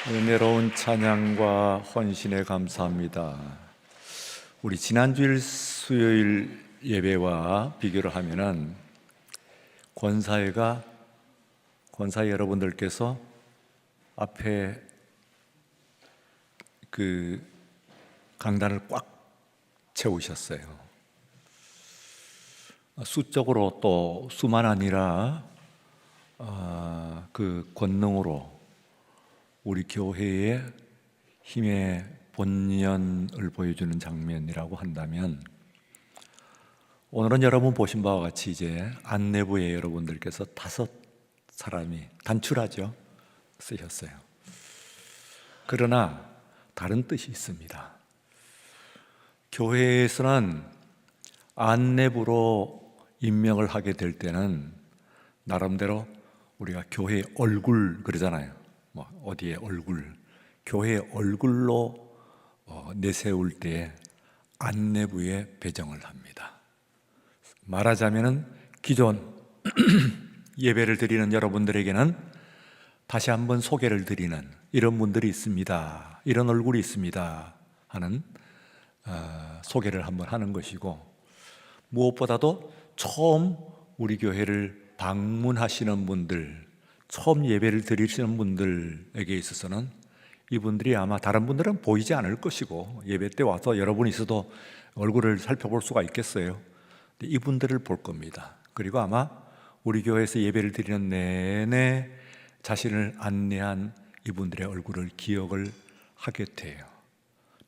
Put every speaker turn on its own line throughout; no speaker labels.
은혜로운 찬양과 헌신에 감사합니다. 우리 지난주일 수요일 예배와 비교를 하면은 권사회 여러분들께서 앞에 그 강단을 꽉 채우셨어요. 수적으로 또 수만 아니라 그 권능으로 우리 교회의 힘의 본연을 보여주는 장면이라고 한다면, 오늘은 여러분 보신 바와 같이 이제 안내부에 여러분들께서 5사람이 단출하죠 쓰셨어요. 그러나 다른 뜻이 있습니다. 교회에서는 안내부로 임명을 하게 될 때는 나름대로 우리가 교회의 얼굴 그러잖아요. 어디에 얼굴, 교회의 얼굴로 내세울 때 안내부에 배정을 합니다. 말하자면은 기존 예배를 드리는 여러분들에게는 다시 한번 소개를 드리는, 이런 분들이 있습니다, 이런 얼굴이 있습니다 하는 소개를 한번 하는 것이고, 무엇보다도 처음 우리 교회를 방문하시는 분들, 처음 예배를 드리시는 분들에게 있어서는 이분들이 아마 다른 분들은 보이지 않을 것이고, 예배 때 와서 여러분이 있어도 얼굴을 살펴볼 수가 있겠어요. 근데 이분들을 볼 겁니다. 그리고 아마 우리 교회에서 예배를 드리는 내내 자신을 안내한 이분들의 얼굴을 기억을 하게 돼요.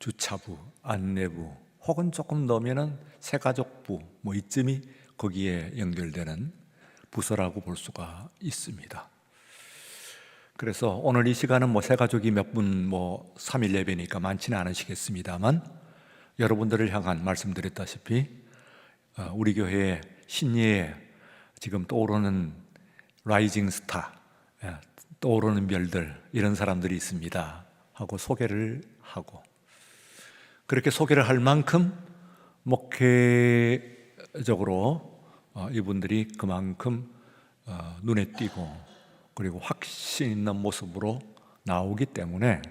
주차부, 안내부, 혹은 조금 넣으면은 새가족부, 이쯤이 거기에 연결되는 부서라고 볼 수가 있습니다. 그래서 오늘 이 시간은 새가족이 몇 분 3일 예배니까 많지는 않으시겠습니다만, 여러분들을 향한 말씀드렸다시피 우리 교회의 신예에 지금 떠오르는 라이징 스타, 떠오르는 별들, 이런 사람들이 있습니다 하고 소개를 하고, 그렇게 소개를 할 만큼 목회적으로 이분들이 그만큼 눈에 띄고 그리고 확신 있는 모습으로 나오기 때문에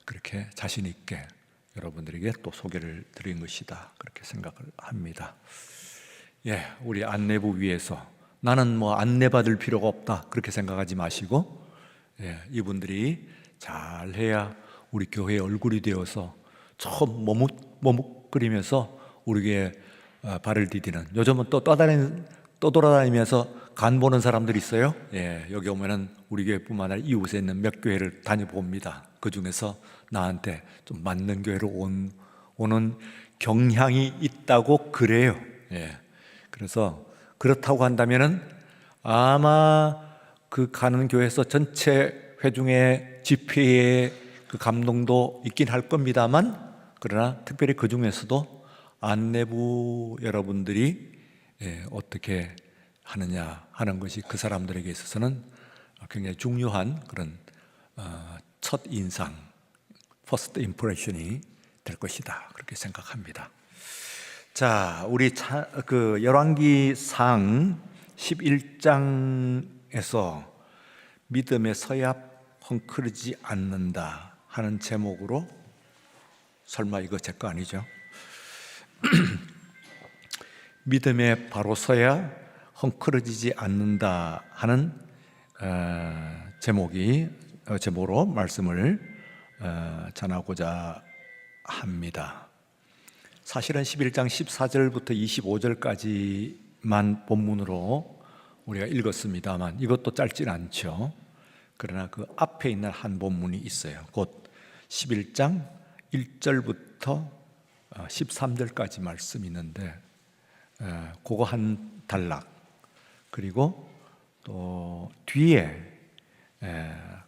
그렇게 자신 있게 여러분들에게 또 소개를 드린 것이다, 그렇게 생각을 합니다. 우리 안내부 위에서 나는 안내받을 필요가 없다, 그렇게 생각하지 마시고, 이분들이 잘해야 우리 교회의 얼굴이 되어서 처음 머뭇거리면서 우리 교회에 발을 디디는, 요즘은 또 떠돌아다니면서 간 보는 사람들이 있어요. 여기 오면은 우리 교회뿐만 아니라 이웃에 있는 몇 교회를 다녀봅니다. 그 중에서 나한테 좀 맞는 교회로 오는 경향이 있다고 그래요. 그래서 그렇다고 한다면은 아마 그 가는 교회에서 전체 회중의 집회의 그 감동도 있긴 할 겁니다만, 그러나 특별히 그 중에서도 안내부 여러분들이 어떻게 하느냐 하는 것이 그 사람들에게 있어서는 굉장히 중요한 그런 첫 인상, first impression이 될 것이다, 그렇게 생각합니다. 자, 우리 열왕기상 11장에서 믿음의 서약 헝클어지지 않는다 하는 제목으로, 설마 이거 제 거 아니죠? 믿음에 바로 서야 헝클어지지 않는다 하는 제목으로 말씀을 전하고자 합니다. 사실은 11장 14절부터 25절까지만 본문으로 우리가 읽었습니다만 이것도 짧진 않죠. 그러나 그 앞에 있는 한 본문이 있어요. 곧 11장 1절부터 13절까지 말씀이 있는데, 그거 한 단락, 그리고 또 뒤에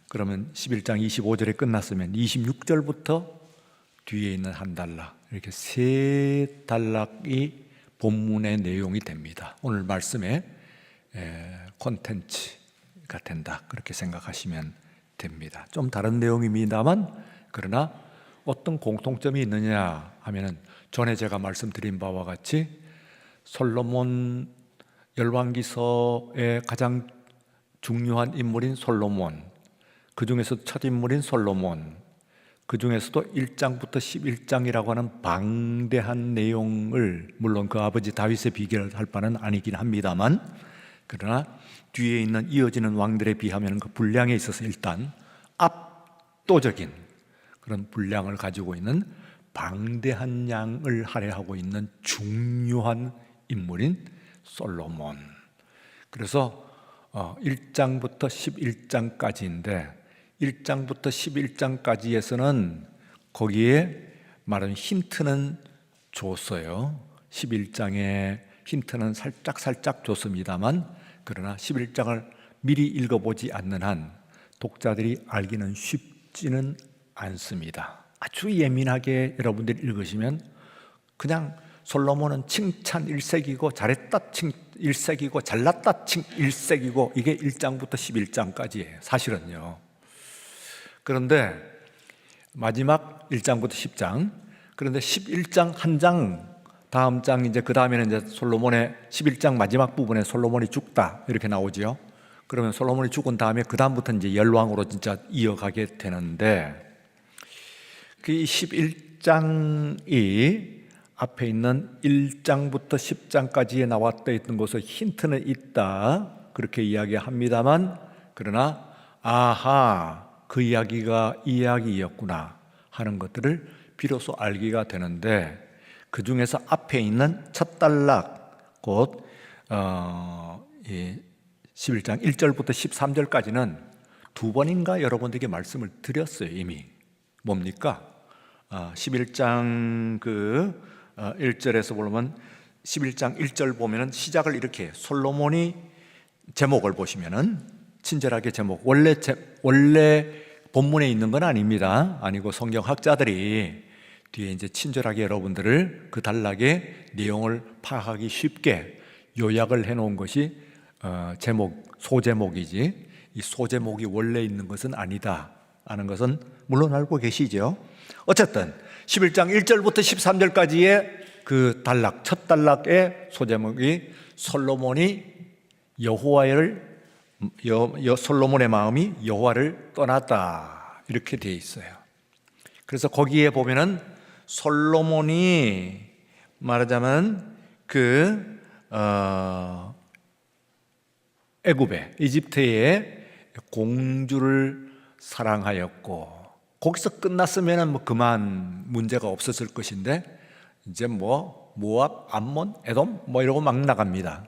그러면 11장 25절에 끝났으면 26절부터 뒤에 있는 한 단락, 이렇게 세 단락이 본문의 내용이 됩니다. 오늘 말씀의 콘텐츠가 된다, 그렇게 생각하시면 됩니다. 좀 다른 내용입니다만, 그러나 어떤 공통점이 있느냐 하면은 전에 제가 말씀드린 바와 같이 솔로몬, 열왕기서의 가장 중요한 인물인 솔로몬, 그 중에서도 첫 인물인 솔로몬, 그 중에서도 1장부터 11장이라고 하는 방대한 내용을, 물론 그 아버지 다윗에 비교할 바는 아니긴 합니다만, 그러나 뒤에 있는 이어지는 왕들에 비하면 그 분량에 있어서 일단 압도적인 그런 분량을 가지고 있는 방대한 양을 할애하고 있는 중요한 인물인 솔로몬. 그래서 1장부터 11장까지인데 1장부터 11장까지에서는 거기에 말하는 힌트는 줬어요. 11장에 힌트는 살짝 줬습니다만, 그러나 11장을 미리 읽어보지 않는 한 독자들이 알기는 쉽지는 않습니다. 아주 예민하게 여러분들이 읽으시면 그냥 솔로몬은 칭찬 일색이고 잘했다 일색이고 잘났다 일색이고, 이게 1장부터 11장까지예요 사실은요. 그런데 마지막 1장부터 10장, 그런데 11장 한 장, 다음 장 이제 그 다음에는 이제 솔로몬의 11장 마지막 부분에 솔로몬이 죽다 이렇게 나오죠. 그러면 솔로몬이 죽은 다음에 그 다음부터 이제 열왕으로 진짜 이어가게 되는데, 그 11장이 앞에 있는 1장부터 10장까지에 나왔다 있던 것에 힌트는 있다 그렇게 이야기합니다만, 그러나 아하, 그 이야기가 이 이야기였구나 하는 것들을 비로소 알기가 되는데, 그 중에서 앞에 있는 첫 단락, 곧 11장 1절부터 13절까지는 두 번인가 여러분들에게 말씀을 드렸어요 이미. 뭡니까? 11장 1절에서 보면 11장 1절 보면은 시작을 이렇게, 솔로몬이 제목을 보시면은 친절하게 제목, 원래 본문에 있는 건 아닙니다. 아니고 성경학자들이 뒤에 이제 친절하게 여러분들을 그 단락의 내용을 파악하기 쉽게 요약을 해놓은 것이 소제목이지, 이 소제목이 원래 있는 것은 아니다 하는 것은 물론 알고 계시죠. 어쨌든 11장 1절부터 13절까지의 그 단락, 첫 단락의 소제목이 솔로몬이 솔로몬의 마음이 여호와를 떠났다 이렇게 되어 있어요. 그래서 거기에 보면은 솔로몬이 말하자면 애굽에, 이집트의 공주를 사랑하였고, 거기서 끝났으면 뭐 그만 문제가 없었을 것인데, 이제 뭐 모압, 암몬, 에돔 뭐 이러고 막 나갑니다.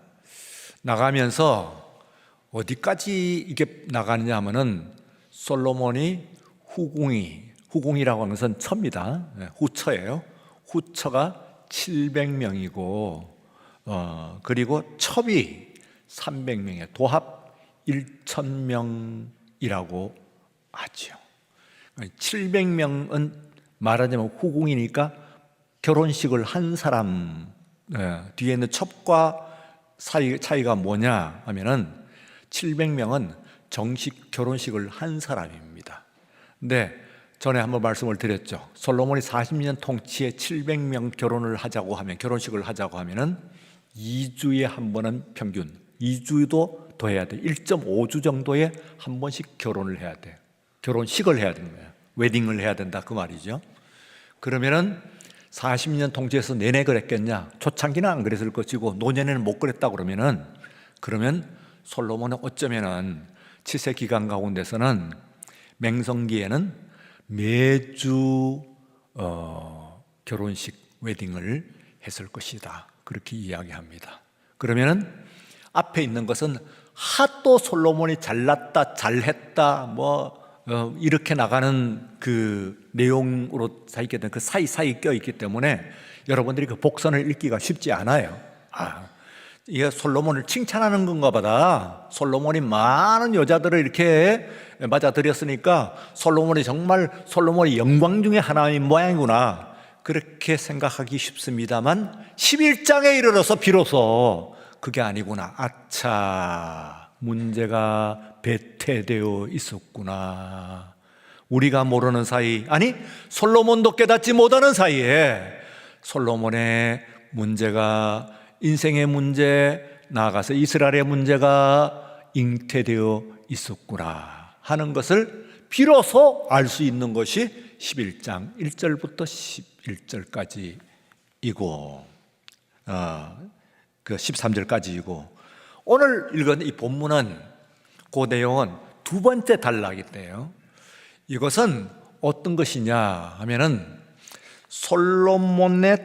나가면서 어디까지 이게 나가느냐 하면은 솔로몬이 후궁이라고 하는 것은 처입니다. 후처예요. 후처가 700명이고 그리고 첩이 300명이에요. 도합 1000명이라고 하죠. 700명은 말하자면 후궁이니까 결혼식을 한 사람, 뒤에 있는 첩과 차이가 뭐냐 하면은 700명은 정식 결혼식을 한 사람입니다. 근데 전에 한번 말씀을 드렸죠. 솔로몬이 40년 통치에 700명 결혼식을 하자고 하면은 2주에 한 번은 평균, 2주도 더 해야 돼. 1.5주 정도에 한 번씩 결혼을 해야 돼. 결혼식을 해야 되는 거예요. 웨딩을 해야 된다 그 말이죠. 그러면은 40년 통치에서 내내 그랬겠냐? 초창기는 안 그랬을 것이고 노년에는 못 그랬다 그러면 솔로몬은 어쩌면은 7세 기간 가운데서는 맹성기에는 매주 결혼식 웨딩을 했을 것이다 그렇게 이야기합니다. 그러면은 앞에 있는 것은 하도 솔로몬이 잘났다 잘했다 이렇게 나가는 그 내용으로 쌓이게 된 그 사이사이 껴있기 때문에 여러분들이 그 복선을 읽기가 쉽지 않아요. 이게 솔로몬을 칭찬하는 건가 보다. 솔로몬이 많은 여자들을 이렇게 맞아들였으니까 솔로몬이 영광 중에 하나인 모양이구나 그렇게 생각하기 쉽습니다만 11장에 이르러서 비로소 그게 아니구나. 아차, 문제가 배태되어 있었구나. 우리가 모르는 사이, 아니 솔로몬도 깨닫지 못하는 사이에 솔로몬의 문제가, 인생의 문제, 나아가서 이스라엘의 문제가 잉태되어 있었구나 하는 것을 비로소 알 수 있는 것이 11장 1절부터 11절까지이고 그 13절까지이고, 오늘 읽은 이 본문은 그 내용은 두 번째 단락인데요, 이것은 어떤 것이냐 하면은 솔로몬의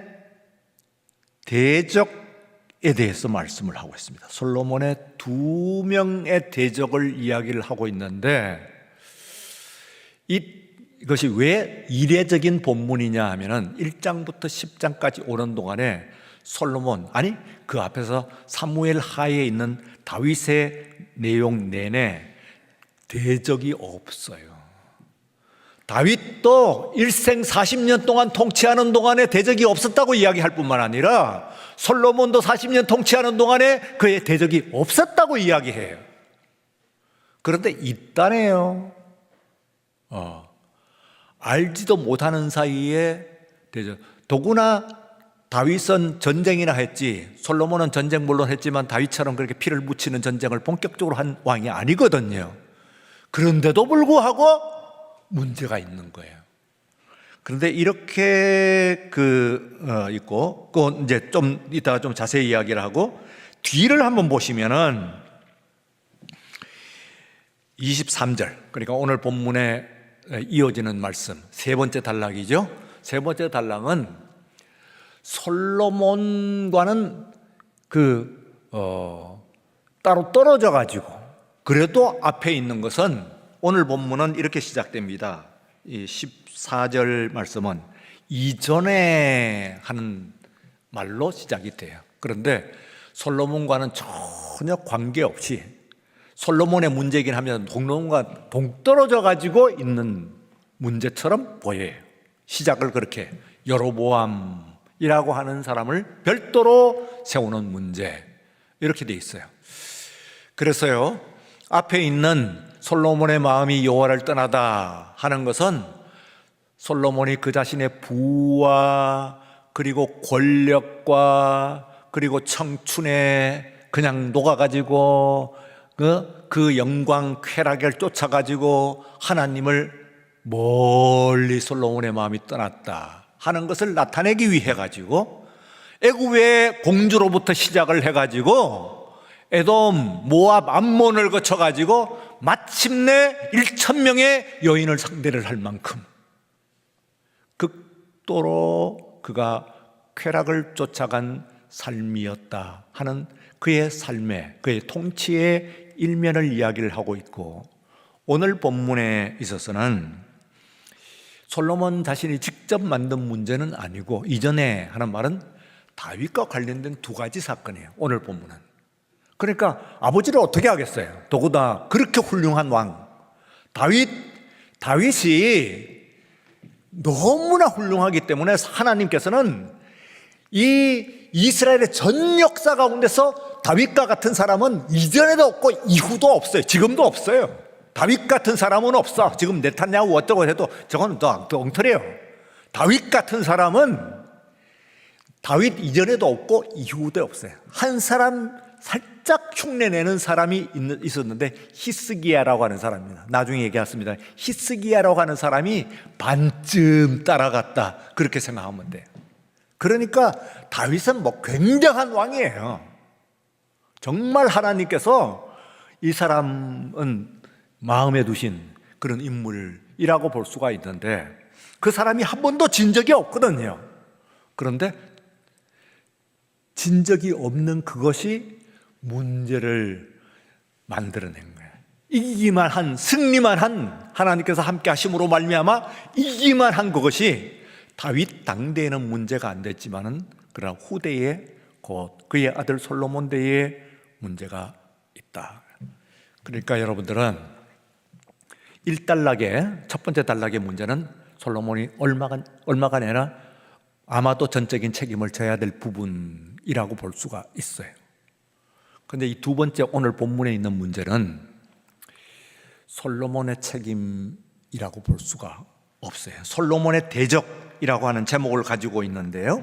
대적에 대해서 말씀을 하고 있습니다. 솔로몬의 두 명의 대적을 이야기를 하고 있는데, 이것이 왜 이례적인 본문이냐 하면은 1장부터 10장까지 오는 동안에 솔로몬, 아니 그 앞에서 사무엘 하에 있는 다윗의 내용 내내 대적이 없어요. 다윗도 일생 40년 동안 통치하는 동안에 대적이 없었다고 이야기할 뿐만 아니라 솔로몬도 40년 통치하는 동안에 그의 대적이 없었다고 이야기해요. 그런데 있다네요. 알지도 못하는 사이에 대적. 더구나 다윗은 전쟁이나 했지, 솔로몬은 전쟁 물론 했지만 다윗처럼 그렇게 피를 묻히는 전쟁을 본격적으로 한 왕이 아니거든요. 그런데도 불구하고 문제가 있는 거예요. 그런데 이렇게 있고, 그 이제 좀 이따가 좀 자세히 이야기를 하고, 뒤를 한번 보시면은 23절, 그러니까 오늘 본문에 이어지는 말씀, 세 번째 단락이죠. 세 번째 단락은 솔로몬과는 따로 떨어져 가지고, 그래도 앞에 있는 것은 오늘 본문은 이렇게 시작됩니다. 이 14절 말씀은 이전에 하는 말로 시작이 돼요. 그런데 솔로몬과는 전혀 관계없이 솔로몬의 문제이긴 하면 솔로몬과 동떨어져 가지고 있는 문제처럼 보여요. 시작을 그렇게 여로보암이라고 하는 사람을 별도로 세우는 문제, 이렇게 돼 있어요. 그래서요, 앞에 있는 솔로몬의 마음이 여호와를 떠나다 하는 것은 솔로몬이 그 자신의 부와 그리고 권력과 그리고 청춘에 그냥 녹아가지고 그 영광 쾌락을 쫓아가지고 하나님을 멀리 솔로몬의 마음이 떠났다 하는 것을 나타내기 위해 가지고 애굽의 공주로부터 시작을 해가지고 에돔, 모압, 암몬을 거쳐가지고 마침내 1,000명의 여인을 상대를 할 만큼 극도로 그가 쾌락을 쫓아간 삶이었다 하는 그의 삶의, 그의 통치의 일면을 이야기를 하고 있고, 오늘 본문에 있어서는 솔로몬 자신이 직접 만든 문제는 아니고 이전에 하는 말은 다윗과 관련된 두 가지 사건이에요. 오늘 본문은. 그러니까 아버지를 어떻게 하겠어요? 더구나 그렇게 훌륭한 왕 다윗이 너무나 훌륭하기 때문에 하나님께서는 이 이스라엘의 전 역사 가운데서 다윗과 같은 사람은 이전에도 없고 이후도 없어요. 지금도 없어요. 다윗 같은 사람은 없어. 지금 네탄야후 어쩌고 해도 저건 더 엉터리예요. 다윗 같은 사람은 다윗 이전에도 없고 이후도 없어요. 한 사람 살짝 흉내내는 사람이 있었는데 히스기야라고 하는 사람입니다. 나중에 얘기했습니다. 히스기야라고 하는 사람이 반쯤 따라갔다, 그렇게 생각하면 돼요. 그러니까 다윗은 굉장한 왕이에요. 정말 하나님께서 이 사람은 마음에 두신 그런 인물이라고 볼 수가 있는데, 그 사람이 한 번도 진 적이 없거든요. 그런데 진 적이 없는 그것이 문제를 만들어낸 거예요. 이기기만 한, 승리만 한, 하나님께서 함께 하심으로 말미암아 이기기만 한 그것이 다윗 당대에는 문제가 안 됐지만은 그러나 후대에 곧 그의 아들 솔로몬 때에 문제가 있다. 그러니까 여러분들은 1단락의 첫 번째 단락의 문제는 솔로몬이 얼마가 아니라 아마도 전적인 책임을 져야 될 부분이라고 볼 수가 있어요. 그런데 이 두 번째 오늘 본문에 있는 문제는 솔로몬의 책임이라고 볼 수가 없어요. 솔로몬의 대적이라고 하는 제목을 가지고 있는데요,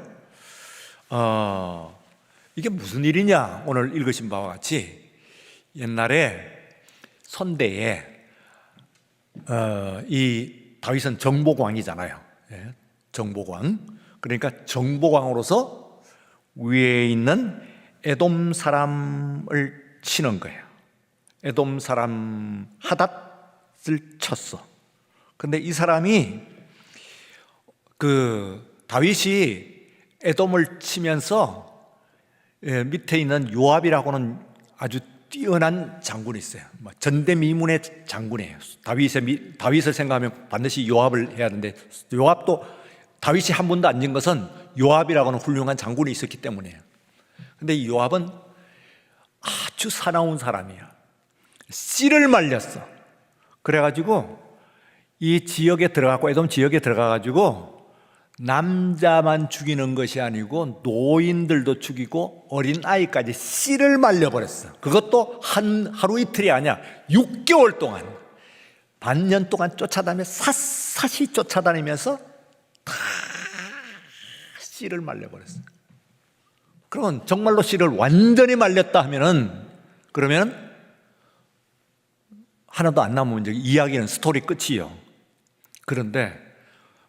이게 무슨 일이냐? 오늘 읽으신 바와 같이 옛날에 선대에 이 다윗은 정복왕이잖아요. 예, 정복왕. 그러니까 정복왕으로서 위에 있는 에돔 사람을 치는 거예요. 에돔 사람 하닷을 쳤어. 근데 이 사람이 다윗이 에돔을 치면서 밑에 있는 요압이라고는 아주 뛰어난 장군이 있어요. 전대미문의 장군이에요. 다윗을 생각하면 반드시 요압을 해야 하는데, 요압도 다윗이 한 번도 안 진 것은 요압이라고는 훌륭한 장군이 있었기 때문이에요. 근데 이 요압은 아주 사나운 사람이야. 씨를 말렸어. 그래가지고 이 지역에 들어가고, 에돔 지역에 들어가가지고 남자만 죽이는 것이 아니고 노인들도 죽이고 어린 아이까지 씨를 말려버렸어. 그것도 하루 이틀이 아니야. 6개월 동안, 반년 동안 쫓아다니며 샅샅이 쫓아다니면서 다 씨를 말려버렸어. 그러면 정말로 씨를 완전히 말렸다 하면은, 그러면 하나도 안 남으면 이제 이야기는 스토리 끝이에요. 그런데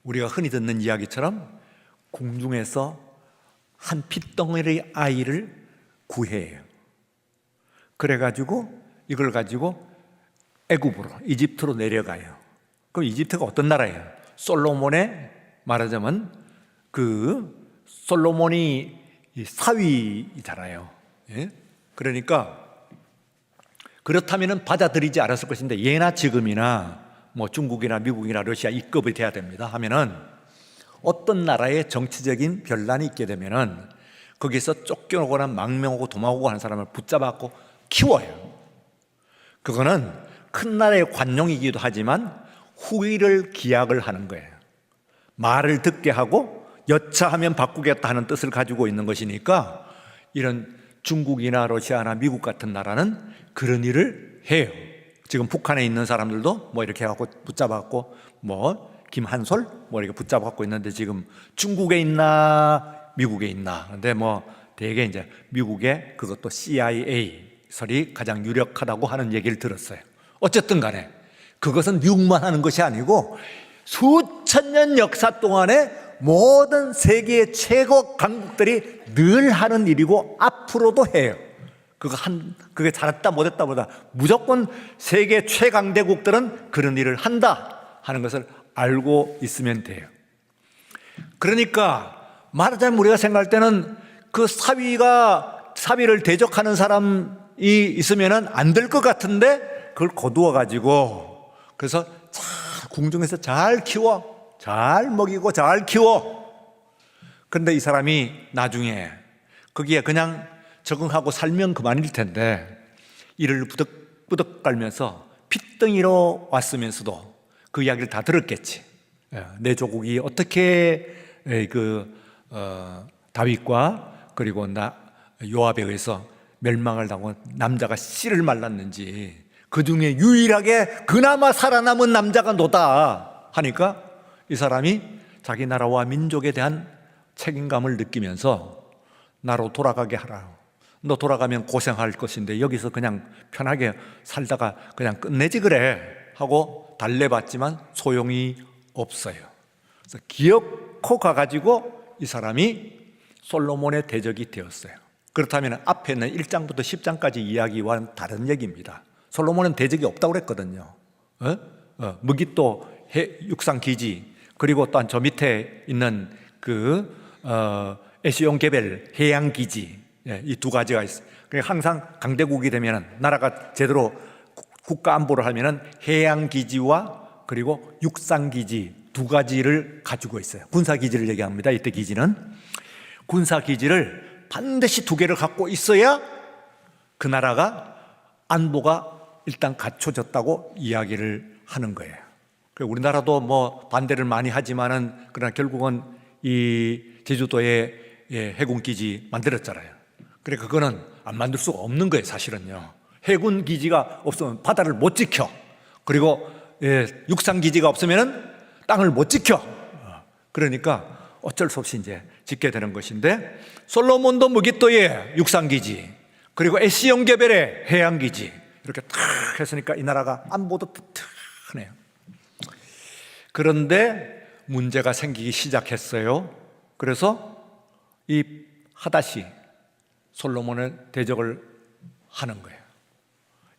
우리가 흔히 듣는 이야기처럼 궁중에서 한 핏덩어리 아이를 구해요. 그래가지고 이걸 가지고 애굽으로, 이집트로 내려가요. 그럼 이집트가 어떤 나라예요? 솔로몬의, 말하자면 솔로몬이 사위잖아요. 예? 그러니까 그렇다면 받아들이지 않았을 것인데, 예나 지금이나 중국이나 미국이나 러시아 입급이 돼야 됩니다 하면은, 어떤 나라에 정치적인 변란이 있게 되면은 거기서 쫓겨오거나 망명하고 도망오고 하는 사람을 붙잡아갖고 키워요. 그거는 큰 나라의 관용이기도 하지만 후위를 기약을 하는 거예요. 말을 듣게 하고 여차하면 바꾸겠다 하는 뜻을 가지고 있는 것이니까, 이런 중국이나 러시아나 미국 같은 나라는 그런 일을 해요. 지금 북한에 있는 사람들도 이렇게 해갖고 붙잡았고, 김한솔 이렇게 붙잡았고 있는데, 지금 중국에 있나 미국에 있나. 근데 대개 이제 미국의 그것도 CIA 설이 가장 유력하다고 하는 얘기를 들었어요. 어쨌든 간에 그것은 미국만 하는 것이 아니고 수천 년 역사 동안에 모든 세계의 최고 강국들이 늘 하는 일이고 앞으로도 해요. 그게 잘했다 못했다 보다 무조건 세계 최강대국들은 그런 일을 한다 하는 것을 알고 있으면 돼요. 그러니까 말하자면 우리가 생각할 때는 그 사위를 대적하는 사람이 있으면 안 될 것 같은데, 그걸 거두어 가지고 그래서 궁중에서 잘 키워, 잘 먹이고 잘 키워. 그런데 이 사람이 나중에 거기에 그냥 적응하고 살면 그만일 텐데, 이를 부득부득 깔면서 핏덩이로 왔으면서도 그 이야기를 다 들었겠지. 내 조국이 어떻게 다윗과 그리고 요압에 의해서 멸망을 당하고 남자가 씨를 말랐는지, 그 중에 유일하게 그나마 살아남은 남자가 너다 하니까 이 사람이 자기 나라와 민족에 대한 책임감을 느끼면서 나로 돌아가게 하라. 너 돌아가면 고생할 것인데 여기서 그냥 편하게 살다가 그냥 끝내지 그래 하고 달래봤지만 소용이 없어요. 그래서 기어코 가가지고 이 사람이 솔로몬의 대적이 되었어요. 그렇다면 앞에 있는 1장부터 10장까지 이야기와는 다른 얘기입니다. 솔로몬은 대적이 없다고 그랬거든요. 무깃도 육상기지, 그리고 또 저 밑에 있는 에시온게벨 해양기지, 이 두 가지가 있어요. 그러니까 항상 강대국이 되면, 나라가 제대로 국가 안보를 하면은 해양기지와 그리고 육상기지 두 가지를 가지고 있어요. 군사기지를 얘기합니다. 이때 기지는 군사기지를 반드시 두 개를 갖고 있어야 그 나라가 안보가 일단 갖춰졌다고 이야기를 하는 거예요. 우리나라도 반대를 많이 하지만은, 그러나 결국은 이 제주도에 해군기지 만들었잖아요. 그러니까 그거는 안 만들 수가 없는 거예요, 사실은요. 해군 기지가 없으면 바다를 못 지켜. 그리고 육상 기지가 없으면은 땅을 못 지켜. 그러니까 어쩔 수 없이 이제 짓게 되는 것인데, 솔로몬도 무깃도에 육상 기지, 그리고 에시온게벨에 해양 기지, 이렇게 탁 했으니까 이 나라가 안보도 튼튼해요. 그런데 문제가 생기기 시작했어요. 그래서 이 하닷이 솔로몬의 대적을 하는 거예요.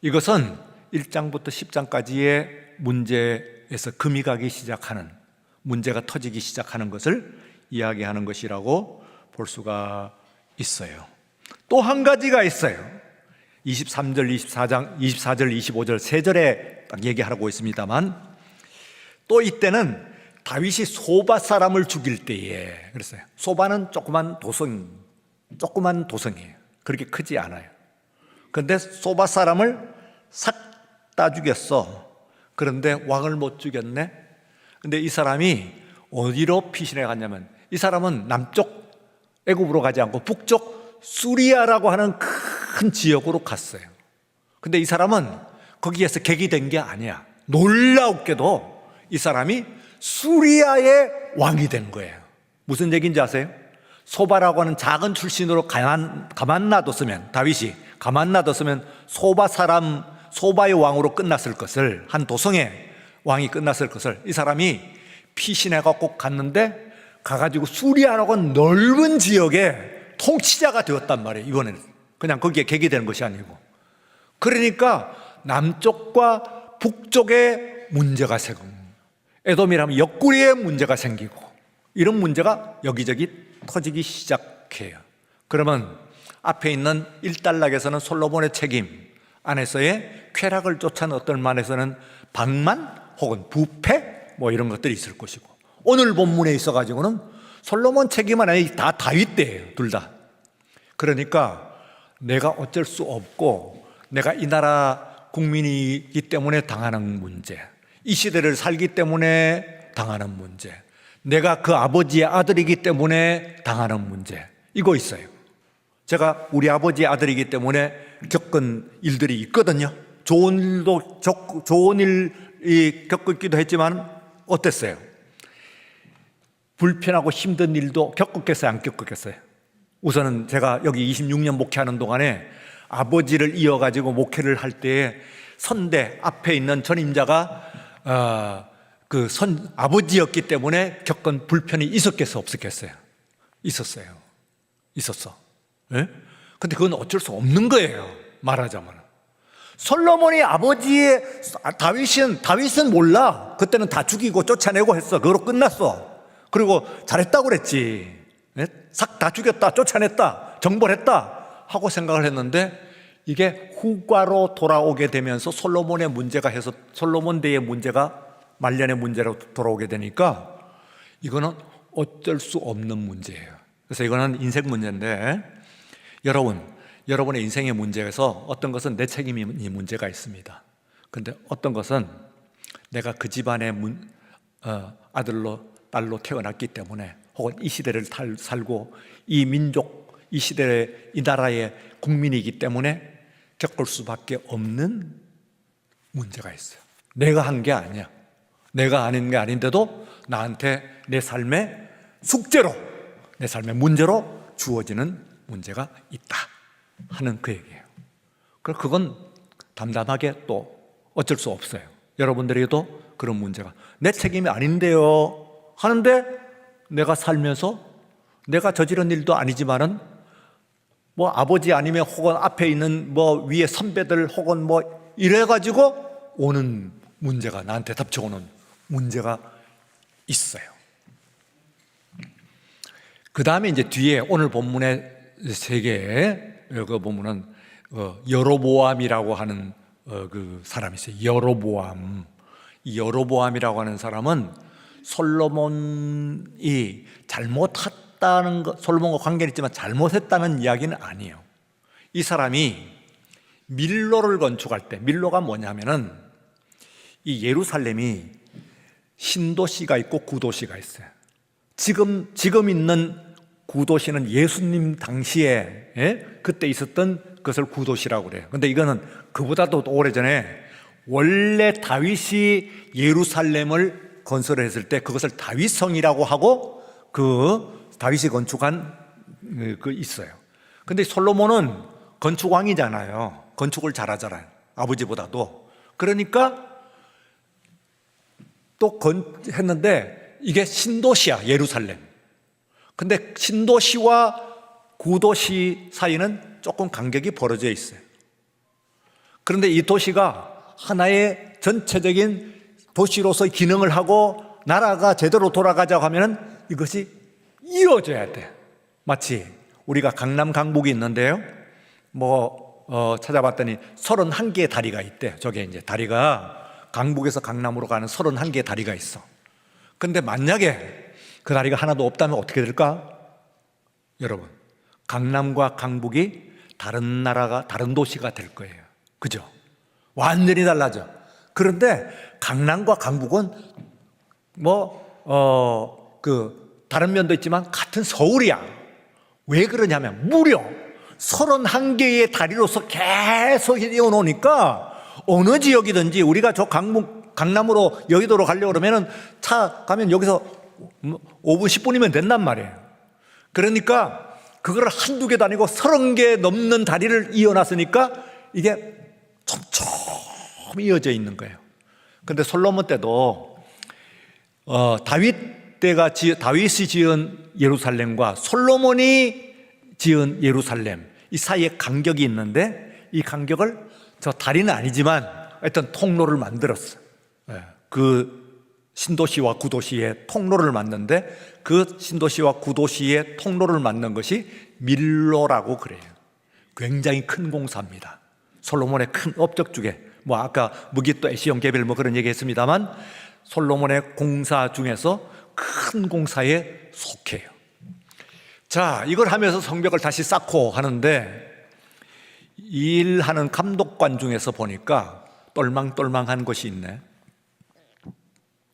이것은 1장부터 10장까지의 문제에서 금이 가기 시작하는, 문제가 터지기 시작하는 것을 이야기하는 것이라고 볼 수가 있어요. 또 한 가지가 있어요. 23절, 24절, 25절 세 절에 딱 얘기하고 있습니다만, 또 이때는 다윗이 소바 사람을 죽일 때에, 그랬어요. 소바는 조그만 도성이에요. 그렇게 크지 않아요. 그런데 소바 사람을 싹 다 죽였어. 그런데 왕을 못 죽였네. 근데 이 사람이 어디로 피신해 갔냐면, 이 사람은 남쪽 애굽으로 가지 않고 북쪽 수리아라고 하는 큰 지역으로 갔어요. 근데 이 사람은 거기에서 객이 게 아니야. 놀라웠게도 이 사람이 수리아의 왕이 된 거예요. 무슨 얘기인지 아세요? 소바라고 하는 작은 출신으로 가만 놔뒀으면, 다윗이 가만 놔뒀으면 소바의 왕으로 끝났을 것을, 한 도성의 왕이 끝났을 것을 이 사람이 피신해갖고 갔는데, 가가지고 수리아라고 하는 넓은 지역에 통치자가 되었단 말이에요. 이번에는 그냥 거기에 객이 되는 것이 아니고. 그러니까 남쪽과 북쪽에 문제가 생기고, 에돔이라면 옆구리에 문제가 생기고, 이런 문제가 여기저기 터지기 시작해요. 그러면 앞에 있는 1단락에서는 솔로몬의 책임 안에서의 쾌락을 쫓아는 어떤 만에서는 방만 혹은 부패 뭐 이런 것들이 있을 것이고, 오늘 본문에 있어가지고는 솔로몬 책임은 아니 다 다윗 때예요. 둘 다. 그러니까 내가 어쩔 수 없고, 내가 이 나라 국민이기 때문에 당하는 문제, 이 시대를 살기 때문에 당하는 문제, 내가 그 아버지의 아들이기 때문에 당하는 문제, 이거 있어요. 제가 우리 아버지의 아들이기 때문에 겪은 일들이 있거든요. 좋은 일이 겪었기도 했지만 어땠어요? 불편하고 힘든 일도 겪었겠어요? 안 겪었겠어요? 우선은 제가 여기 26년 목회하는 동안에 아버지를 이어가지고 목회를 할 때에 선대 앞에 있는 전임자가 아버지였기 때문에 겪은 불편이 있었겠어요? 없었겠어요? 있었어. 예? 근데 그건 어쩔 수 없는 거예요. 말하자면 솔로몬이 아버지의 다윗은 몰라. 그때는 다 죽이고 쫓아내고 했어. 그거로 끝났어. 그리고 잘했다고 그랬지. 예? 싹 다 죽였다, 쫓아냈다, 정벌했다 하고 생각을 했는데, 이게 후과로 돌아오게 되면서 솔로몬의 문제가 해서 솔로몬 대의 문제가 말년의 문제로 돌아오게 되니까 이거는 어쩔 수 없는 문제예요. 그래서 이거는 인생 문제인데, 여러분의 인생의 문제에서 어떤 것은 내 책임이 문제가 있습니다. 그런데 어떤 것은 내가 그 집안의 아들로 딸로 태어났기 때문에, 혹은 이 시대를 살고 이 민족, 이 시대의 이 나라의 국민이기 때문에 겪을 수밖에 없는 문제가 있어요. 내가 한 게 아니야. 내가 아닌 게 아닌데도 나한테 내 삶의 숙제로, 내 삶의 문제로 주어지는 문제가 있다 하는 그 얘기예요. 그건 담담하게 또 어쩔 수 없어요. 여러분들에게도 그런 문제가 내 책임이 아닌데요 하는데, 내가 살면서 내가 저지른 일도 아니지만은 뭐 아버지 아니면 혹은 앞에 있는 뭐 위에 선배들 혹은 뭐 이래가지고 오는 문제가, 나한테 닥쳐오는 문제가 있어요. 그 다음에 이제 뒤에 오늘 본문의 세 개의 그 보면은 여로보암이라고 하는 그 사람이 있어요. 여로보암. 이 여로보암이라고 하는 사람은 솔로몬이 잘못했다는 것, 솔로몬과 관계는 있지만 잘못했다는 이야기는 아니에요. 이 사람이 밀로를 건축할 때, 밀로가 뭐냐면은 이 예루살렘이 신도시가 있고 구도시가 있어요. 지금 있는 구도시는 예수님 당시에 그때 있었던 것을 구도시라고 그래요. 근데 이거는 그보다도 오래전에 원래 다윗이 예루살렘을 건설했을 때 그것을 다윗성이라고 하고 그 다윗이 건축한 그 있어요. 근데 솔로몬은 건축왕이잖아요. 건축을 잘하잖아요. 아버지보다도. 그러니까 또 했는데 이게 신도시야, 예루살렘. 근데 신도시와 구도시 사이는 조금 간격이 벌어져 있어요. 그런데 이 도시가 하나의 전체적인 도시로서 기능을 하고 나라가 제대로 돌아가자고 하면은 이것이 이어져야 돼. 마치 우리가 강남 강북이 있는데요. 찾아봤더니 31개의 다리가 있대. 저게 이제 다리가 강북에서 강남으로 가는 31개의 다리가 있어. 근데 만약에 그 다리가 하나도 없다면 어떻게 될까? 여러분, 강남과 강북이 다른 나라가, 다른 도시가 될 거예요. 그죠? 완전히 달라져. 그런데 강남과 강북은 다른 면도 있지만 같은 서울이야. 왜 그러냐면 무려 31개의 다리로서 계속 이어놓으니까 어느 지역이든지 우리가 저 강남으로 여의도로 가려고 그러면은 차 가면 여기서 5분, 10분이면 된단 말이에요. 그러니까 그걸 한두 개도 아니고 30개 넘는 다리를 이어놨으니까 이게 촘촘 이어져 있는 거예요. 근데 솔로몬 때도 다윗이 지은 예루살렘과 솔로몬이 지은 예루살렘 이 사이에 간격이 있는데 이 간격을 저 다리는 아니지만 하여튼 통로를 만들었어. 그 신도시와 구도시의 통로를 만드는데 그 신도시와 구도시의 통로를 만든 것이 밀로라고 그래요. 굉장히 큰 공사입니다. 솔로몬의 큰 업적 중에 아까 무기또 에시온 게벨 그런 얘기 했습니다만 솔로몬의 공사 중에서 큰 공사에 속해요. 자, 이걸 하면서 성벽을 다시 쌓고 하는데 일하는 감독관 중에서 보니까 똘망똘망한 것이 있네.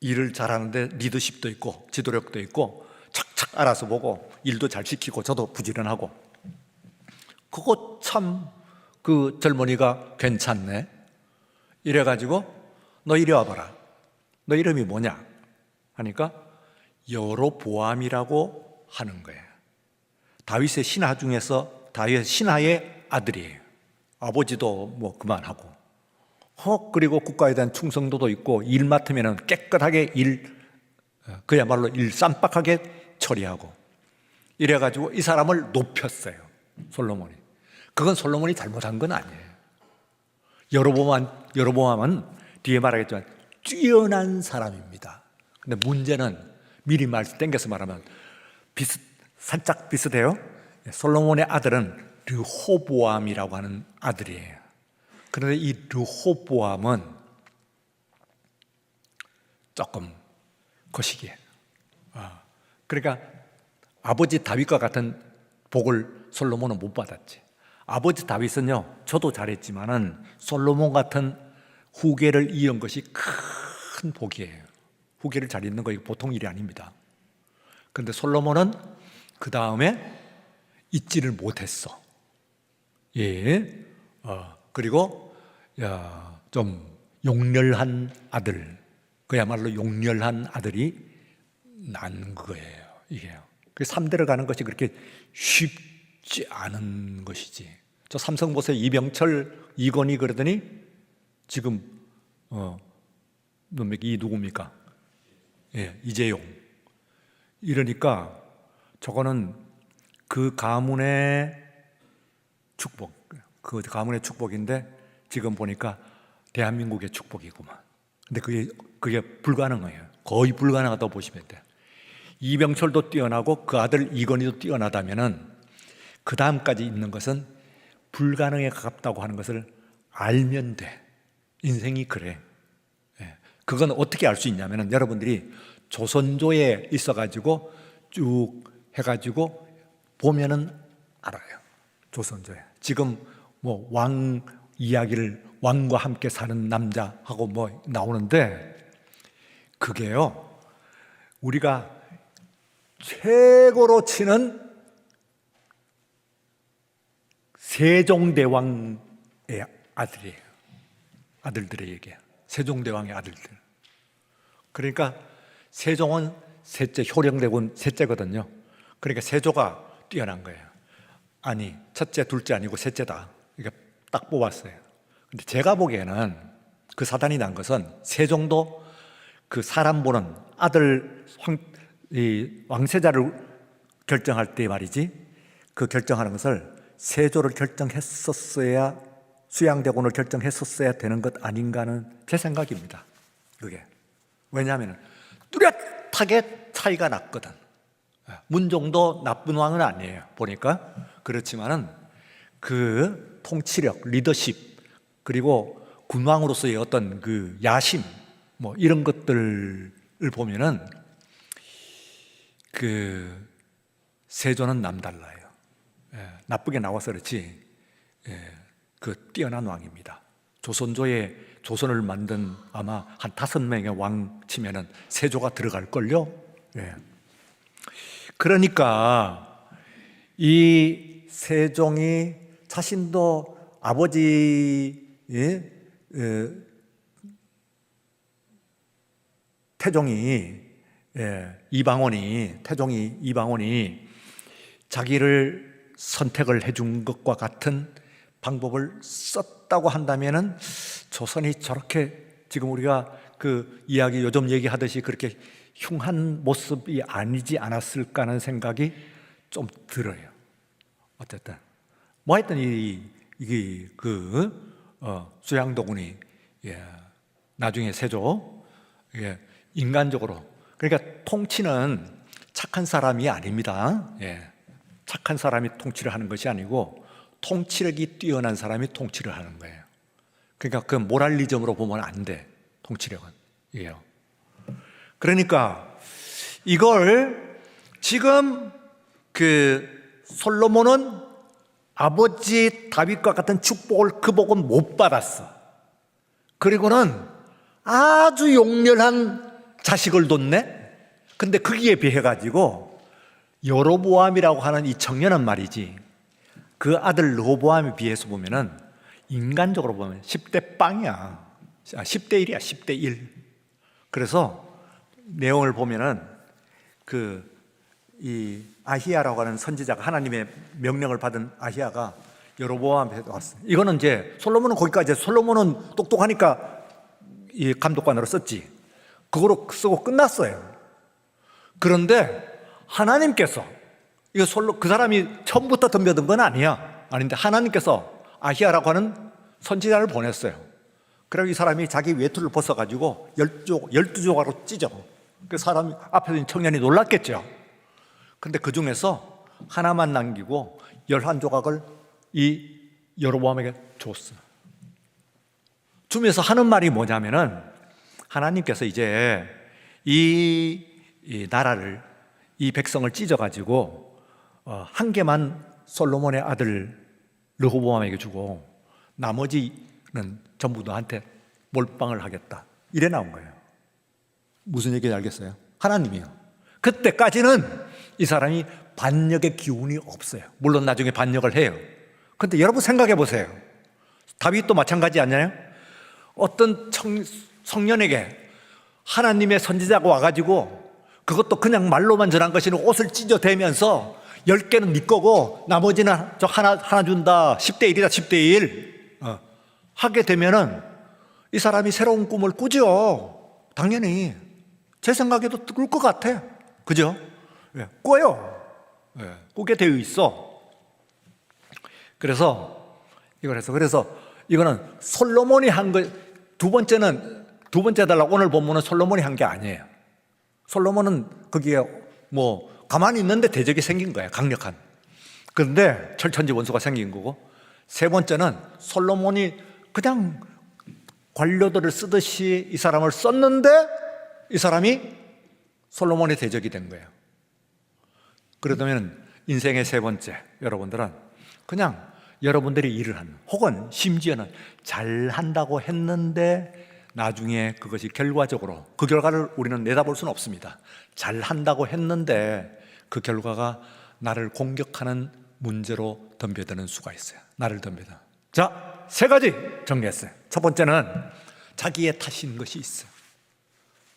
일을 잘하는데 리더십도 있고 지도력도 있고 착착 알아서 보고 일도 잘 시키고 저도 부지런하고 그거 참 그 젊은이가 괜찮네. 이래가지고 너 이리 와봐라. 너 이름이 뭐냐? 하니까 여로보암이라고 하는 거예요. 다윗의 신하 중에서 다윗의 신하의 아들이에요. 아버지도 그만하고 그리고 국가에 대한 충성도도 있고 일 맡으면 깨끗하게 그야말로 일 쌈박하게 처리하고 이래가지고 이 사람을 높였어요. 솔로몬이. 그건 솔로몬이 잘못한 건 아니에요. 여로보암은 뒤에 말하겠지만 뛰어난 사람입니다. 근데 문제는 미리 땡겨서 말하면 살짝 비슷해요. 솔로몬의 아들은 르호보암이라고 하는 아들이에요. 그런데 이 르호보암은 조금 거시기해. 그러니까 아버지 다윗과 같은 복을 솔로몬은 못 받았지. 아버지 다윗은요, 저도 잘했지만은 솔로몬 같은 후계를 이은 것이 큰 복이에요. 후계를 잘 잇는 거 보통 일이 아닙니다. 그런데 솔로몬은 그 다음에 잊지를 못했어. 예. 그리고 좀 용렬한 아들, 그야말로 용렬한 아들이 난 거예요. 이게요. 그 3대를 가는 것이 그렇게 쉽지 않은 것이지. 저 삼성 보세요. 이병철, 이건희 그러더니 지금 이 누굽니까? 예, 이재용. 이러니까 저거는 그 가문의 축복, 그 가문의 축복인데 지금 보니까 대한민국의 축복이구만. 근데 그게 불가능해요. 거의 불가능하다고 보시면 돼요. 이병철도 뛰어나고 그 아들 이건희도 뛰어나다면은 그 다음까지 있는 것은 불가능에 가깝다고 하는 것을 알면 돼. 인생이 그래. 그건 어떻게 알 수 있냐면은 여러분들이 조선조에 있어가지고 쭉 해가지고 보면은 알아요. 조선조에. 지금 왕 이야기를 왕과 함께 사는 남자하고 나오는데 그게요, 우리가 최고로 치는 세종대왕의 아들이에요. 아들들의 얘기야. 세종대왕의 아들들. 그러니까 세종은 셋째, 효령대군 셋째거든요. 그러니까 세조가 뛰어난 거예요. 아니, 첫째, 둘째 아니고 셋째다. 그러니까 딱 뽑았어요. 근데 제가 보기에는 그 사단이 난 것은 세종도 그 사람 보는 아들 왕세자를 결정할 때 말이지, 그 결정하는 것을 세조를 결정했었어야, 수양대군을 결정했었어야 되는 것 아닌가 하는 제 생각입니다. 그게 왜냐하면 뚜렷하게 차이가 났거든. 문종도 나쁜 왕은 아니에요, 보니까. 그렇지만은 그 통치력, 리더십, 그리고 군왕으로서의 어떤 그 야심, 뭐 이런 것들을 보면은 그 세조는 남달라요. 나쁘게 나와서 그렇지, 그 뛰어난 왕입니다. 조선을 만든 아마 한 5명의 왕 치면은 세조가 들어갈걸요. 그러니까 이 세종이 자신도 아버지 태종이 이방원이 자기를 선택을 해준 것과 같은 방법을 썼다고 한다면은 조선이 저렇게 지금 우리가 그 이야기 요즘 얘기하듯이 그렇게 흉한 모습이 아니지 않았을까 하는 생각이 좀 들어요. 어쨌든 뭐 하여튼 이게 수양도군이 나중에 세조 인간적으로, 그러니까 통치는 착한 사람이 아닙니다. 착한 사람이 통치를 하는 것이 아니고 통치력이 뛰어난 사람이 통치를 하는 거예요. 그러니까 그 모랄리즘으로 보면 안 돼, 통치력은. 그러니까 이걸 지금 그 솔로몬은 아버지 다윗과 같은 축복을 그 복은 못 받았어. 그리고는 아주 용렬한 자식을 뒀네. 근데 거기에 비해 가지고 여로보암이라고 하는 이 청년은 말이지, 그 아들 르호보암에 비해서 보면은 인간적으로 보면 10대 빵이야. 10대 1이야, 10대 1. 그래서 내용을 보면은 이 아히야라고 하는 선지자가, 하나님의 명령을 받은 아히야가 여로보암에 왔어. 이거는 이제 솔로몬은 거기까지, 솔로몬은 똑똑하니까 이 감독관으로 썼지. 그거로 쓰고 끝났어요. 그런데 하나님께서, 그 사람이 처음부터 덤벼든 건 아닌데 하나님께서 아히야라고 하는 선지자를 보냈어요. 그리고 이 사람이 자기 외투를 벗어가지고 12조각으로 찢어. 그 사람 앞에서 있는 청년이 놀랐겠죠. 근데 그 중에서 하나만 남기고 11조각을 이 여로보암에게 줬어. 주면서 하는 말이 뭐냐면은, 하나님께서 이제 이 나라를, 이 백성을 찢어가지고 한 개만 솔로몬의 아들 르호보암에게 주고 나머지는 전부 너한테 몰빵을 하겠다, 이래 나온 거예요. 무슨 얘기인지 알겠어요? 하나님이요. 그때까지는 이 사람이 반역의 기운이 없어요. 물론 나중에 반역을 해요. 근데 여러분 생각해 보세요. 다윗도 마찬가지 아니에요? 어떤 청년에게 하나님의 선지자가 와가지고, 그것도 그냥 말로만 전한 것이 아니고 옷을 찢어대면서 10개는 네 거고 나머지는 저 하나 준다, 10대 1이다, 10대 1 하게 되면은 이 사람이 새로운 꿈을 꾸죠. 당연히 제 생각에도 꿀 것 같아. 그죠? 꿔요. 꾸게 되어 있어. 그래서 이거는 솔로몬이 한 거. 두 번째 달라고 오늘 본문은 솔로몬이 한 게 아니에요. 솔로몬은 거기에 뭐 가만히 있는데 대적이 생긴 거예요, 강력한. 그런데 철천지 원수가 생긴 거고, 세 번째는 솔로몬이 그냥 관료들을 쓰듯이 이 사람을 썼는데 이 사람이 솔로몬의 대적이 된 거예요. 그러다면 인생의 세 번째, 여러분들은 그냥 여러분들이 일을 하는, 혹은 심지어는 잘한다고 했는데 나중에 그것이 결과적으로, 그 결과를 우리는 내다볼 수는 없습니다. 잘한다고 했는데 그 결과가 나를 공격하는 문제로 덤벼드는 수가 있어요. 나를 덤벼다. 자, 세 가지 정리했어요. 첫 번째는 자기의 탓인 것이 있어요.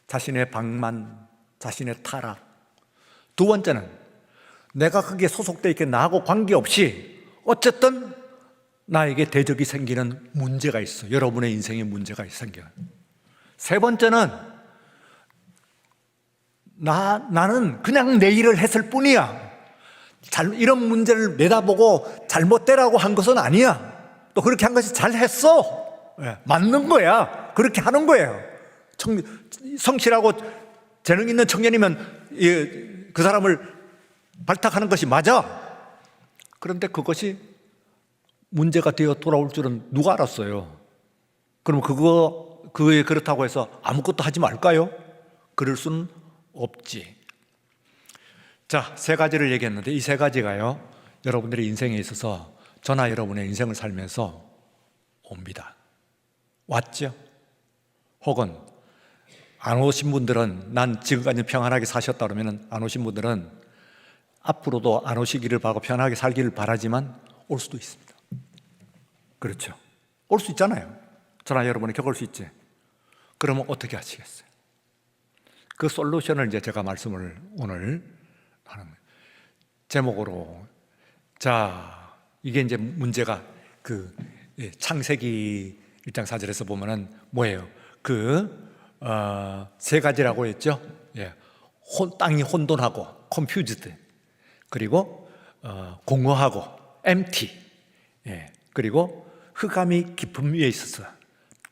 자신의 방만, 자신의 타락. 두 번째는 내가 거기에 소속되어 있게 나하고 관계없이 어쨌든 나에게 대적이 생기는 문제가 있어. 여러분의 인생에 문제가 생겨요. 세 번째는 나는 그냥 내 일을 했을 뿐이야. 이런 문제를 내다보고 잘못되라고 한 것은 아니야. 또 그렇게 한 것이 잘했어. 맞는 거야. 그렇게 하는 거예요. 성실하고 재능 있는 청년이면 그 사람을 발탁하는 것이 맞아. 그런데 그것이 문제가 되어 돌아올 줄은 누가 알았어요? 그럼 그거에 그렇다고 해서 아무것도 하지 말까요? 그럴 수는 없지. 자, 세 가지를 얘기했는데 이 세 가지가요, 여러분들의 인생에 있어서 저나 여러분의 인생을 살면서 옵니다. 왔죠? 혹은 안 오신 분들은, 난 지금까지 평안하게 사셨다 그러면 안 오신 분들은 앞으로도 안 오시기를 바라고 편하게 살기를 바라지만 올 수도 있습니다. 그렇죠? 올 수 있잖아요. 저나 여러분이 겪을 수 있지. 그러면 어떻게 하시겠어요? 그 솔루션을 이제 제가 말씀을 오늘 하는 제목으로, 자, 이게 이제 문제가 창세기 1장 4절에서 보면은 뭐예요? 세 가지라고 했죠. 땅이 혼돈하고 confused, 그리고 공허하고 empty, 그리고 흑암이 깊음 위에 있어서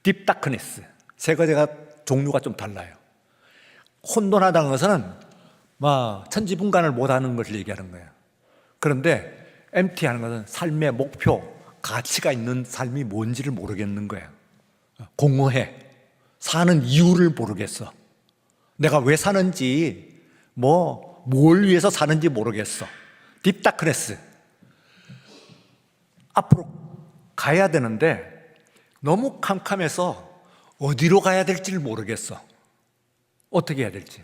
deep darkness. 세 가지가 종류가 좀 달라요. 혼돈하다는 것은 막 천지분간을 못하는 것을 얘기하는 거예요. 그런데 empty하는 것은 삶의 목표, 가치가 있는 삶이 뭔지를 모르겠는 거예요. 공허해. 사는 이유를 모르겠어. 내가 왜 사는지, 뭘 위해서 사는지 모르겠어. deep darkness. 앞으로 가야 되는데 너무 캄캄해서 어디로 가야 될지를 모르겠어. 어떻게 해야 될지.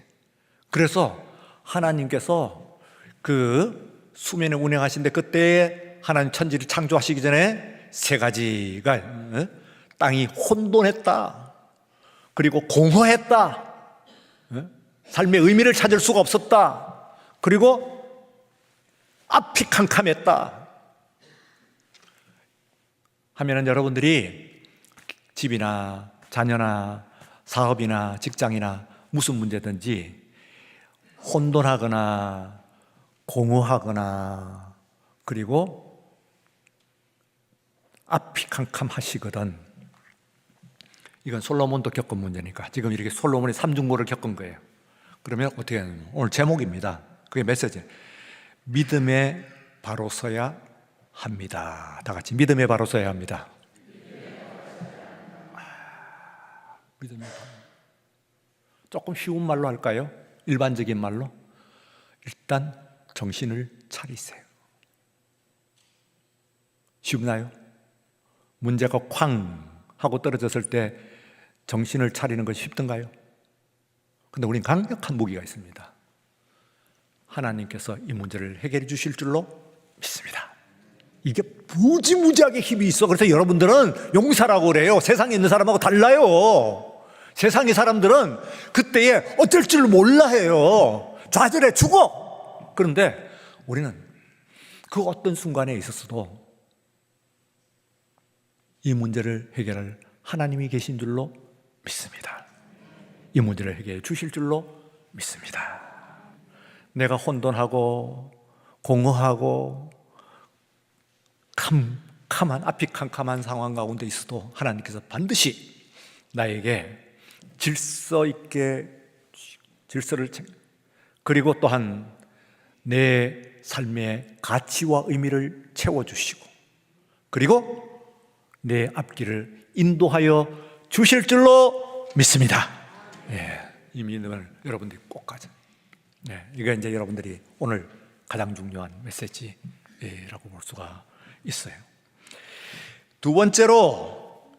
그래서 하나님께서 그 수면에 운행하신데, 그때 하나님 천지를 창조하시기 전에 세 가지가, 땅이 혼돈했다, 그리고 공허했다, 삶의 의미를 찾을 수가 없었다, 그리고 앞이 캄캄했다 하면은 여러분들이 집이나 자녀나 사업이나 직장이나 무슨 문제든지 혼돈하거나 공허하거나 그리고 앞이 캄캄하시거든. 이건 솔로몬도 겪은 문제니까 지금 이렇게 솔로몬이 삼중고를 겪은 거예요. 그러면 어떻게 하냐면 오늘 제목입니다. 그게 메시지. 믿음에 바로 서야 합니다. 다 같이 믿음에 바로 서야 합니다. 믿음에 바로. 조금 쉬운 말로 할까요? 일반적인 말로. 일단 정신을 차리세요. 쉽나요? 문제가 쾅 하고 떨어졌을 때 정신을 차리는 것이 쉽던가요? 근데 우리는 강력한 무기가 있습니다. 하나님께서 이 문제를 해결해 주실 줄로 믿습니다. 이게 무지무지하게 힘이 있어. 그래서 여러분들은 용사라고 그래요. 세상에 있는 사람하고 달라요. 세상의 사람들은 그때에 어쩔 줄 몰라 해요. 좌절해 죽어. 그런데 우리는 그 어떤 순간에 있었어도 이 문제를 해결할 하나님이 계신 줄로 믿습니다. 이 문제를 해결해 주실 줄로 믿습니다. 내가 혼돈하고 공허하고 앞이 캄캄한 상황 가운데 있어도 하나님께서 반드시 나에게 질서 있게 질서를 그리고 또한 내 삶의 가치와 의미를 채워주시고 그리고 내 앞길을 인도하여 주실 줄로 믿습니다. 이 믿음을 여러분들이 꼭 가져. 이게 이제 여러분들이 오늘 가장 중요한 메시지라고 볼 수가 있어요. 두 번째로,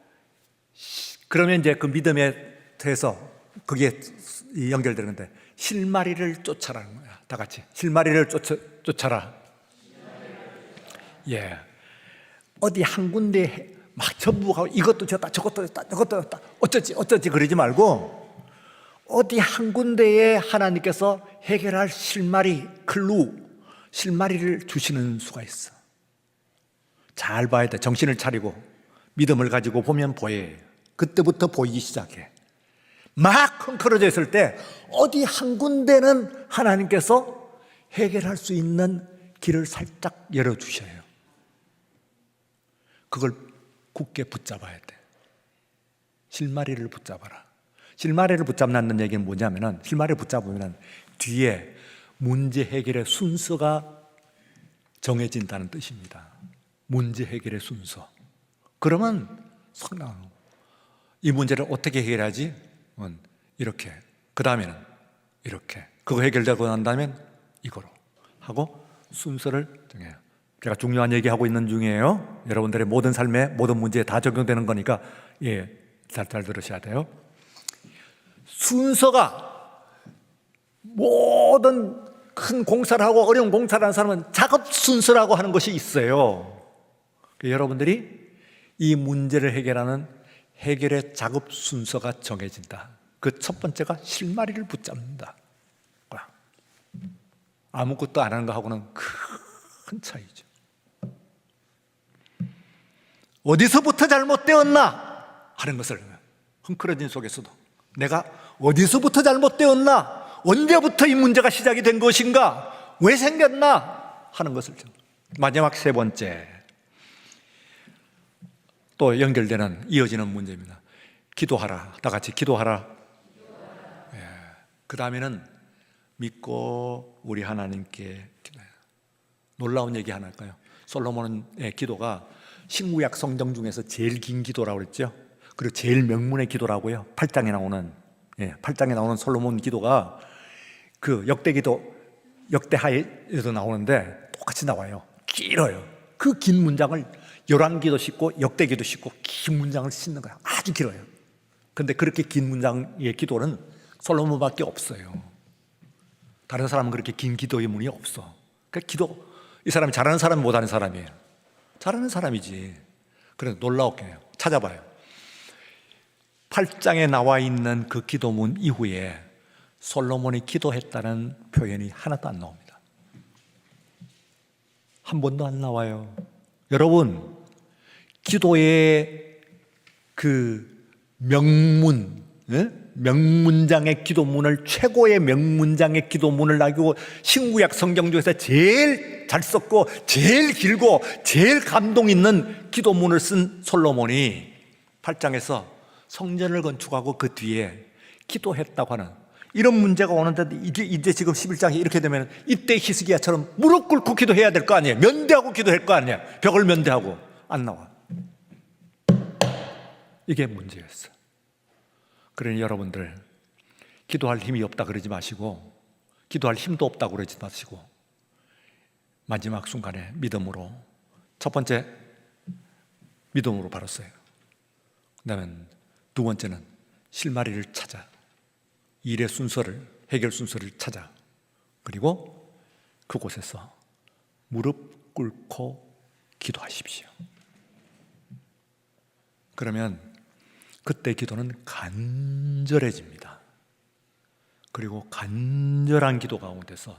그러면 이제 그 믿음에 대해서 그게 연결되는데 실마리를 쫓아라는 거야. 다 같이 실마리를 쫓아라. 어디 한 군데 막 전부 가고 이것도 졌다 저것도 졌다 저것도 졌다 어쩌지 그러지 말고 어디 한 군데에 하나님께서 해결할 실마리, 실마리를 주시는 수가 있어. 잘 봐야 돼. 정신을 차리고 믿음을 가지고 보면 보여요. 그때부터 보이기 시작해. 막 헝클어져 있을 때 어디 한 군데는 하나님께서 해결할 수 있는 길을 살짝 열어주셔요. 그걸 굳게 붙잡아야 돼. 실마리를 붙잡아라. 실마리를 붙잡는 얘기는 뭐냐면은, 실마리를 붙잡으면 뒤에 문제 해결의 순서가 정해진다는 뜻입니다. 문제 해결의 순서. 그러면 상당한 거예요. 이 문제를 어떻게 해결하지? 이렇게. 그 다음에는 이렇게. 그거 해결되고 난 다음엔 이거로 하고 순서를 정해요. 제가 중요한 얘기하고 있는 중이에요. 여러분들의 모든 삶에 모든 문제에 다 적용되는 거니까 잘 들으셔야 돼요. 순서가, 모든 큰 공사를 하고 어려운 공사를 하는 사람은 작업 순서라고 하는 것이 있어요. 여러분들이 이 문제를 해결하는 해결의 작업 순서가 정해진다. 그 첫 번째가 실마리를 붙잡는다. 아무것도 안 하는 거하고는 큰 차이죠. 어디서부터 잘못되었나 하는 것을, 헝클어진 속에서도 내가 어디서부터 잘못되었나, 언제부터 이 문제가 시작이 된 것인가, 왜 생겼나 하는 것을. 마지막 세 번째, 또 연결되는, 이어지는 문제입니다. 기도하라. 다 같이 기도하라. 그 다음에는 믿고 우리 하나님께 기도해요. 놀라운 얘기 하나 할까요? 솔로몬의 기도가 신구약 성경 중에서 제일 긴 기도라고 그랬죠. 그리고 제일 명문의 기도라고요. 8장에 나오는 8장에 나오는 솔로몬 기도가 그 역대하에도 나오는데 똑같이 나와요. 길어요. 그 긴 문장을 열왕기도 싣고 역대기도 싣고 긴 문장을 싣는 거야. 아주 길어요. 근데 그렇게 긴 문장의 기도는 솔로몬밖에 없어요. 다른 사람은 그렇게 긴 기도의 문이 없어. 그러니까 이 사람이 잘하는 사람이 못하는 사람이에요. 잘하는 사람이지. 그래서 놀라웠게 해요. 찾아봐요. 8장에 나와 있는 그 기도문 이후에 솔로몬이 기도했다는 표현이 하나도 안 나옵니다. 한 번도 안 나와요. 여러분, 기도의 그 명문장의 기도문을, 최고의 명문장의 기도문을 가지고 신구약 성경 중에서 제일 잘 썼고 제일 길고 제일 감동 있는 기도문을 쓴 솔로몬이 8장에서 성전을 건축하고 그 뒤에 기도했다고 하는, 이런 문제가 오는데 이제 지금 11장이 이렇게 되면 이때 히스기야처럼 무릎 꿇고 기도해야 될 거 아니에요. 면대하고 기도할 거 아니에요. 벽을 면대하고. 안 나와. 이게 문제였어. 그러니 여러분들, 기도할 힘이 없다 그러지 마시고, 기도할 힘도 없다고 그러지 마시고, 마지막 순간에 믿음으로, 첫 번째 믿음으로 바랐어요. 그 다음에 두 번째는 실마리를 찾아, 일의 순서를, 해결 순서를 찾아, 그리고 그곳에서 무릎 꿇고 기도하십시오. 그러면 그때 기도는 간절해집니다. 그리고 간절한 기도 가운데서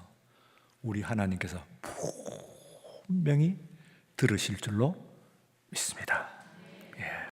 우리 하나님께서 분명히 들으실 줄로 믿습니다.